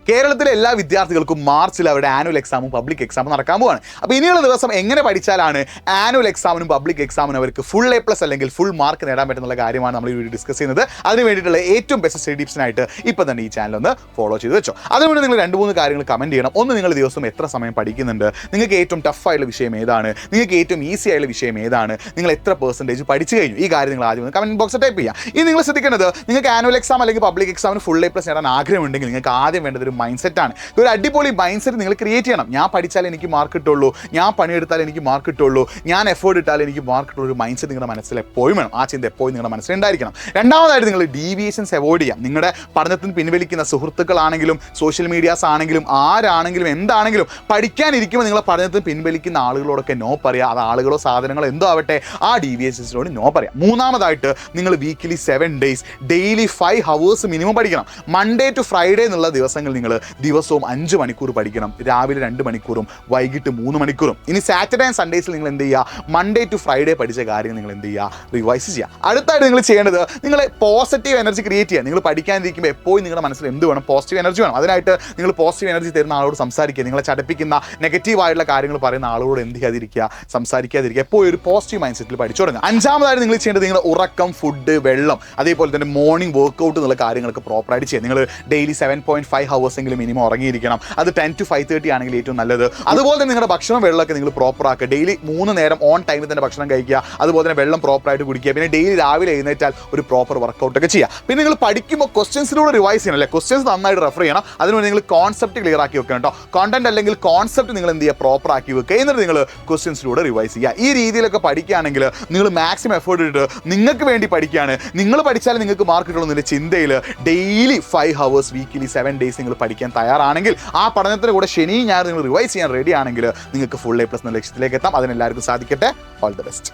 കേരളത്തിലെ എല്ലാ വിദ്യാർത്ഥികൾക്കും മാർച്ചിൽ അവരുടെ ആനുവൽ എക്സാമും പബ്ലിക് എക്സാമും നടക്കാൻ പോവാണ്. അപ്പോൾ ഇനിയുള്ള ദിവസം എങ്ങനെ പഠിച്ചാലാണ് ആനുവൽ എക്സാമിനും പബ്ലിക് എക്സാമിനും അവർക്ക് ഫുൾ A+ അല്ലെങ്കിൽ ഫുൾ മാർക്ക് നേടാൻ പറ്റുന്ന കാര്യമാണ് നമ്മൾ ഈ വീഡിയോ ഡിസ്കസ് ചെയ്യുന്നത്. അതിന് വേണ്ടിയിട്ടുള്ള ഏറ്റവും ബെസ്റ്റ് സ്റ്റഡി ടിപ്സിനായിട്ട് ഇപ്പോൾ തന്നെ ഈ ചാനൽ ഒന്ന് ഫോളോ ചെയ്ത് വെച്ചോ. അതുകൊണ്ട് നിങ്ങൾ 2-3 കാര്യങ്ങൾ കമൻറ്റ് ചെയ്യണം. ഒന്ന്, നിങ്ങൾ ദിവസം എത്ര സമയം പഠിക്കുന്നുണ്ട്, നിങ്ങൾക്ക് ഏറ്റവും ടഫ് ആയിട്ടുള്ള വിഷയം ഏതാണ്, നിങ്ങൾക്ക് ഏറ്റവും ഈസി ആയിട്ടുള്ള വിഷയം ഏതാണ്, നിങ്ങൾ എത്ര പെർസെൻറ്റേജ് പഠിച്ചു കഴിഞ്ഞു, ഈ കാര്യം നിങ്ങൾ ആദ്യം കമൻറ്റ് ബോക്സിൽ ടൈപ്പ് ചെയ്യാം. ഇനി നിങ്ങൾ ശ്രദ്ധിക്കേണ്ടത്, നിങ്ങൾക്ക് ആനുവൽ എക്സാം അല്ലെങ്കിൽ പബ്ലിക് എക്സാമിന് ഫുൾ A+ നേടാൻ ആഗ്രഹമുണ്ടെങ്കിൽ നിങ്ങൾക്ക് ആദ്യം വേണ്ടത് ഒരു മൈൻഡ് സെറ്റാണ്. ഒരു അടിപൊളി മൈൻഡ് സെറ്റ് നിങ്ങൾ ക്രിയേറ്റ് ചെയ്യണം. ഞാൻ പഠിച്ചാൽ എനിക്ക് മാർക്ക് കിട്ടുള്ളൂ, ഞാൻ പണിയെടുത്താൽ എനിക്ക് മാർക്ക് കിട്ടുള്ളൂ, ഞാൻ എഫേർട്ട് ഇട്ടാൽ എനിക്ക് മാർക്ക് കിട്ടുള്ളൂ. ഒരു മൈൻഡ് സെറ്റ് നിങ്ങളുടെ മനസ്സിൽ എപ്പോഴും വേണം. ആ ചിന്ത എപ്പോഴും നിങ്ങളുടെ മനസ്സിൽ ഉണ്ടായിരിക്കണം. രണ്ടാമതായിട്ട് നിങ്ങൾ ഡീവിയേഷൻസ് അവോയ്ഡ് ചെയ്യാം. നിങ്ങളുടെ പഠനത്തിന് പിൻവലിക്കുന്ന സുഹൃത്തുക്കളാണെങ്കിലും സോഷ്യൽ മീഡിയാസ് ആണെങ്കിലും ആരാണെങ്കിലും എന്താണെങ്കിലും പഠിക്കാനിരിക്കുമ്പോൾ നിങ്ങളെ പഠനത്തിന് പിൻവലിക്കുന്ന ആളുകളോടൊക്കെ നോ പറയുക. അത് ആളുകളോ സാധനങ്ങളോ എന്തോ ആവട്ടെ, ആ ഡീവിയേഷൻസിനോട് നോ പറയാം. മൂന്നാമതായിട്ട് നിങ്ങൾ weekly 7 days daily 5 hours minimum പഠിക്കണം. മൺഡേ ടു ഫ്രൈഡേ എന്നുള്ള ദിവസങ്ങൾ നിങ്ങൾ ദിവസവും 5 മണിക്കൂർ പഠിക്കണം. രാവിലെ 2 മണിക്കൂറും വൈകിട്ട് 3 മണിക്കൂറും. ഇനി സാറ്റർഡേ ആൻഡ് സൺഡേസിൽ നിങ്ങൾ എന്ത് ചെയ്യുക, മൺഡേ ടു ഫ്രൈഡേ പഠിച്ച കാര്യങ്ങൾ നിങ്ങൾ എന്ത് ചെയ്യുക, റിവൈസ് ചെയ്യുക. അടുത്തായിട്ട് നിങ്ങൾ ചെയ്യേണ്ടത്, നിങ്ങൾ പോസിറ്റീവ് എനർജി ക്രിയേറ്റ് ചെയ്യുക. നിങ്ങൾ പഠിക്കാനിരിക്കുമ്പോൾ എപ്പോഴും നിങ്ങളുടെ മനസ്സിൽ എന്ത് വേണം, പോസിറ്റീവ് എനർജി വേണം. അതിനായിട്ട് നിങ്ങൾ പോസിറ്റീവ് എനർജി തരുന്ന ആളോട് സംസാരിക്കുക. നിങ്ങളെ ചടപ്പിക്കുന്ന നെഗറ്റീവായിട്ടുള്ള കാര്യങ്ങൾ പറയുന്ന ആളോട് എന്ത് ചെയ്യാതിരിക്കുക, സംസാരിക്കാതിരിക്കുക. എപ്പോഴും ഒരു പോസിറ്റീവ് മൈൻഡ് സെറ്റിൽ പഠിച്ചു തുടങ്ങുക. അഞ്ചാമതായിട്ട് നിങ്ങൾ ചെയ്യേണ്ടത്, നിങ്ങൾ ഉറക്കം, ഫുഡ്, വെള്ളം, അതേപോലെ തന്നെ മോർണിംഗ് വർക്കൗട്ട് എന്നുള്ള കാര്യങ്ങളൊക്കെ പ്രോപ്പറായിട്ട് ചെയ്യുക. നിങ്ങൾ ഡെയിലി 7.5 hours എങ്കിലും മിനിമം ഉറങ്ങിയിരിക്കണം. അത് 10 to 5:30 ആണെങ്കിൽ ഏറ്റവും നല്ലത്. അതുപോലെ തന്നെ നിങ്ങളുടെ ഭക്ഷണം, വെള്ളമൊക്കെ നിങ്ങൾ പ്രോപ്പറാക്കുക. ഡെയിലി 3 നേരം ഓൺ ടൈമിൽ തന്നെ ഭക്ഷണം കഴിക്കുക. അതുപോലെ തന്നെ വെള്ളം പ്രോപ്പറായിട്ട് കുടിക്കുക. പിന്നെ ഡെയിലി രാവിലെ എഴുന്നേറ്റാൽ ഒരു പ്രോപ്പർ വർക്കൗട്ടൊക്കെ ചെയ്യുക. പിന്നെ നിങ്ങൾ പഠിക്കുമ്പോൾ ക്വസ്റ്റ്യൻസിലൂടെ റിവൈസ് ചെയ്യണം അല്ലേ, ക്വസ്റ്റ്യൻസ് നന്നായിട്ട് റെഫർ ചെയ്യണം. അതിനുവേണ്ടി നിങ്ങൾ കോൺസെപ്റ്റ് ക്ലിയർ ആക്കി വെക്കണം കേട്ടോ. കോണ്ടന്റ് അല്ലെങ്കിൽ കോൺസെപ്റ്റ് നിങ്ങൾ എന്ത് ചെയ്യുക, പ്രോപ്പർ ആക്കി വെക്കുക. എന്നിട്ട് നിങ്ങൾ ക്വസ്റ്റ്യൻസിലൂടെ റിവൈസ് ചെയ്യുക. ഈ രീതിയിലൊക്കെ പഠിക്കുകയാണെങ്കിൽ നിങ്ങൾ മാക്സിമം എഫേർട്ട് ഇട്ട് നിങ്ങൾക്ക് വേണ്ടി പഠിക്കുകയാണ്. നിങ്ങൾ പഠിച്ചാൽ നിങ്ങൾക്ക് മാർക്ക് കിട്ടണമെന്നില്ല ചിന്തയിൽ ഡെയിലി 5 hours വീക്കിലി 7 days നിങ്ങൾ പഠിക്കാൻ തയ്യാറാണെങ്കിൽ, ആ പഠനത്തിന് കൂടെ ശനി ഞായർ നിങ്ങൾ റിവൈസ് ചെയ്യാൻ റെഡി ആണെങ്കിൽ നിങ്ങൾക്ക് ഫുൾ A+ എന്ന ലക്ഷ്യത്തിലേക്ക് എത്താം. അതിനെല്ലാവർക്കും സാധിക്കട്ടെ. All the best.